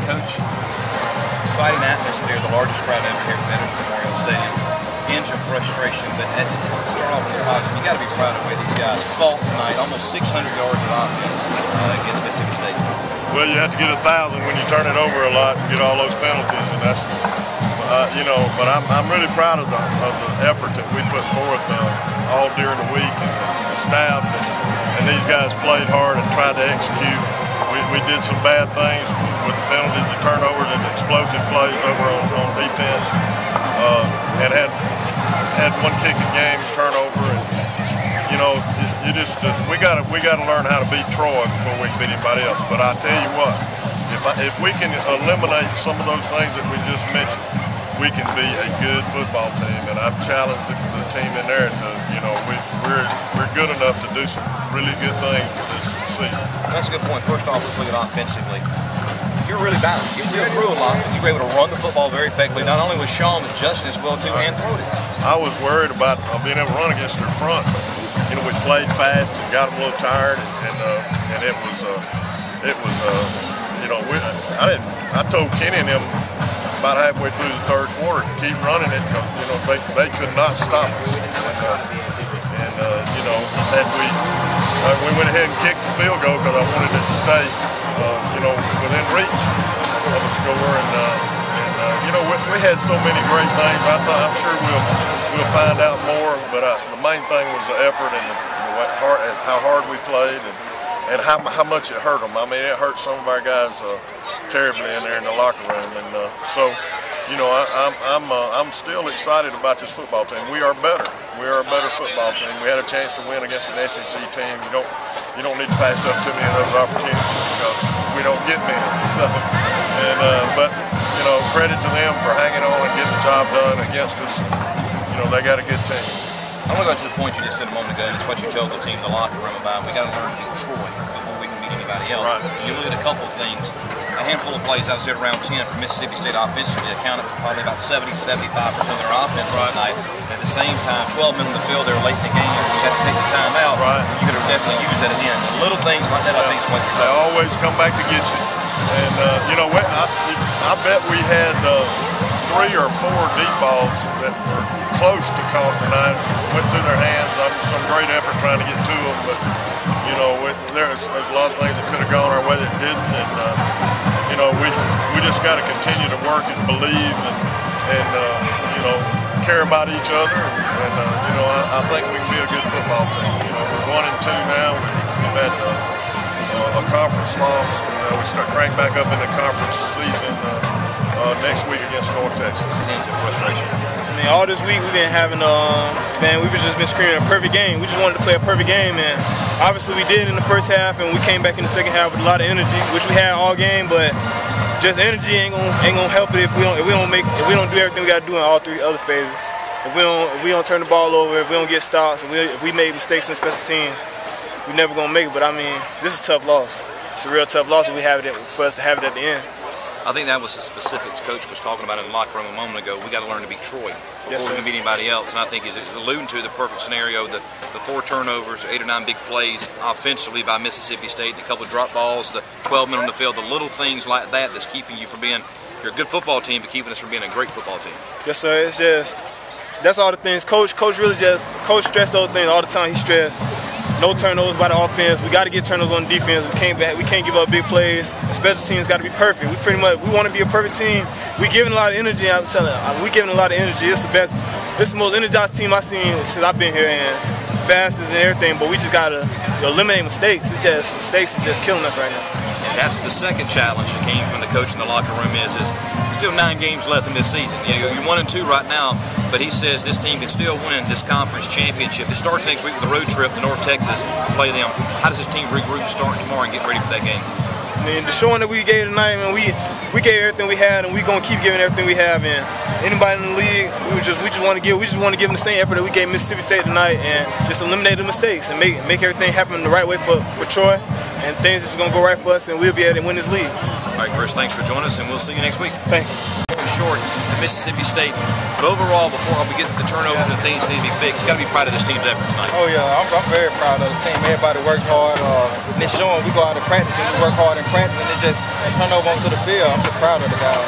Coach, exciting atmosphere, the largest crowd ever here at Veterans Memorial Stadium. Inch of frustration, but start off with your positive. You got to be proud of the way these guys fought tonight. Almost 600 yards of offense against Mississippi State. Well, you have to get 1,000 when you turn it over a lot and get all those penalties, and that's, you know. But I'm really proud of the effort that we put forth all during the week, and the staff and these guys played hard and tried to execute. We did some bad things with the penalties, the turnovers, and explosive plays over on defense, and had one kicking game turnover. And you know, we got to learn how to beat Troy before we can beat anybody else. But I tell you what, if we can eliminate some of those things that we just mentioned, we can be a good football team. And I've challenged the team in there to, you know, we're good enough to do some really good things with this season. That's a good point. First off, let's look at offensively. You're really balanced. You still threw a lot, but you were able to run the football very effectively, not only with Shawn, but Justin as well, too, and throw it. I was worried about being able to run against their front. You know, we played fast and got them a little tired, and it was, you know, I told Kenny and them about halfway through the third quarter to keep running it because, you know, they could not stop us. And you know, we went ahead and kicked the field goal because I wanted it to stay, you know, within reach of a score. And you know, we had so many great things. I'm sure we'll find out more. But the main thing was the effort and how hard we played and how much it hurt them. I mean, it hurt some of our guys terribly in there in the locker room. And so, you know, I'm still excited about this football team. We are better. We are a better football team. We had a chance to win against an SEC team. You don't need to pass up too many of those opportunities because we don't get many. So, but you know, credit to them for hanging on and getting the job done against us. You know, they got a good team. I want to go to the point you just said a moment ago, and it's what you told the team in the locker room about. We got to learn to beat Troy before we can beat anybody else. Right. You look at a couple of things. A handful of plays outside around 10 for Mississippi State offensively accounted for probably about 70–75% of their offense tonight. At the same time, 12 men on the field, they're late in the game. You got to take the time out. Right. You could have definitely used that at the end. Little things like that, I think, is what you're They always come back to get you. And you know, I bet we had 3 or 4 deep balls that were close to caught tonight. Went through their hands. Some great effort trying to get to them, but you know, there's a lot of things that could have gone our way that didn't. And you know, we just got to continue to work and believe and you know, care about each other. And you know, I think we can be a good football team. You know, we're 1-2 now. We've had a conference loss. We start crank back up in the conference season next week against North Texas. Tens of frustration. I mean, all this week we've been having, man, we've just been screaming a perfect game. We just wanted to play a perfect game, and obviously we did in the first half, and we came back in the second half with a lot of energy, which we had all game. But just energy ain't gonna help it if we don't do everything we got to do in all 3 other phases. If we don't turn the ball over, if we don't get stops, if we make mistakes in special teams, we're never gonna make it. But I mean, this is a tough loss. It's a real tough loss, and for us to have it at the end. I think that was the specifics Coach was talking about in the locker room a moment ago. We got to learn to beat Troy before we can beat anybody else. And I think he's alluding to the perfect scenario, the 4 turnovers, 8 or 9 big plays offensively by Mississippi State, a couple of drop balls, the 12 men on the field, the little things like that that's keeping you from being, you're a good football team, but keeping us from being a great football team. Yes, sir. It's just, that's all the things. Coach stressed those things all the time. He stressed. No turnovers by the offense. We got to get turnovers on defense. We can't give up big plays. The special teams got to be perfect. We want to be a perfect team. We giving a lot of energy. We giving a lot of energy. It's the best. It's the most energized team I've seen since I've been here, and fastest and everything. But we just got to eliminate mistakes. Mistakes is just killing us right now. And that's the second challenge that came from the coach in the locker room is still 9 games left in this season. You know, you're 1-2 right now, but he says this team can still win this conference championship. It starts next week with a road trip to North Texas to play them. How does this team regroup starting tomorrow and get ready for that game? I mean, the showing that we gave tonight, man, we gave everything we had, and we're gonna keep giving everything we have. And anybody in the league, we just want to give them the same effort that we gave Mississippi State tonight, and just eliminate the mistakes and make everything happen the right way for Troy. And things are just gonna go right for us, and we'll be able to win this league. All right, Chris, thanks for joining us, and we'll see you next week. Thank you. short at Mississippi State. But overall, before we get to the turnovers and things that need to be fixed, you got to be proud of this team's effort tonight. Oh yeah, I'm very proud of the team. Everybody works hard. And it's showing. We go out and practice and we work hard in practice, and it just turn over onto the field. I'm just proud of the guys.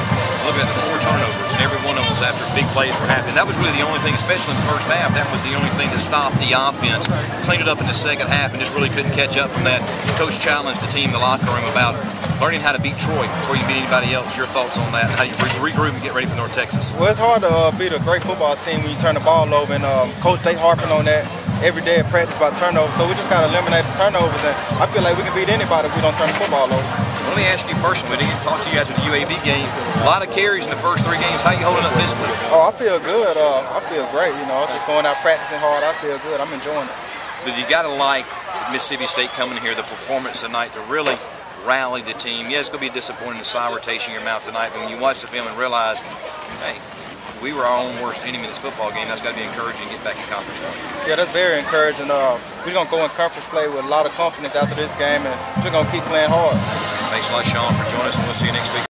Look at the 4 turnovers, and every one of them was after big plays were happening. That was really the only thing, especially in the first half. That was the only thing that stopped the offense. Cleaned it up in the second half and just really couldn't catch up from that. Coach challenged the team in the locker room about learning how to beat Troy before you beat anybody else. Your thoughts on that and how you regroup and get ready for North Texas? Well, it's hard to beat a great football team when you turn the ball over, and Coach they harping on that every day at practice about turnovers. So we just got to eliminate the turnovers, and I feel like we can beat anybody if we don't turn the football over. Let me ask you personally, we didn't talk to you after the UAB game. A lot of carries in the first 3 games. How you holding up physically? Oh, I feel good. I feel great. You know, just going out practicing hard. I feel good. I'm enjoying it. But you got to like Mississippi State coming here, the performance tonight to really rally the team. Yeah, it's going to be disappointing, the sour taste in your mouth tonight, but when you watch the film and realize, hey, we were our own worst enemy in this football game, that's got to be encouraging to get back in conference play. Yeah, that's very encouraging. We're going to go in conference play with a lot of confidence after this game, and we're going to keep playing hard. Thanks a lot, Shawn, for joining us, and we'll see you next week.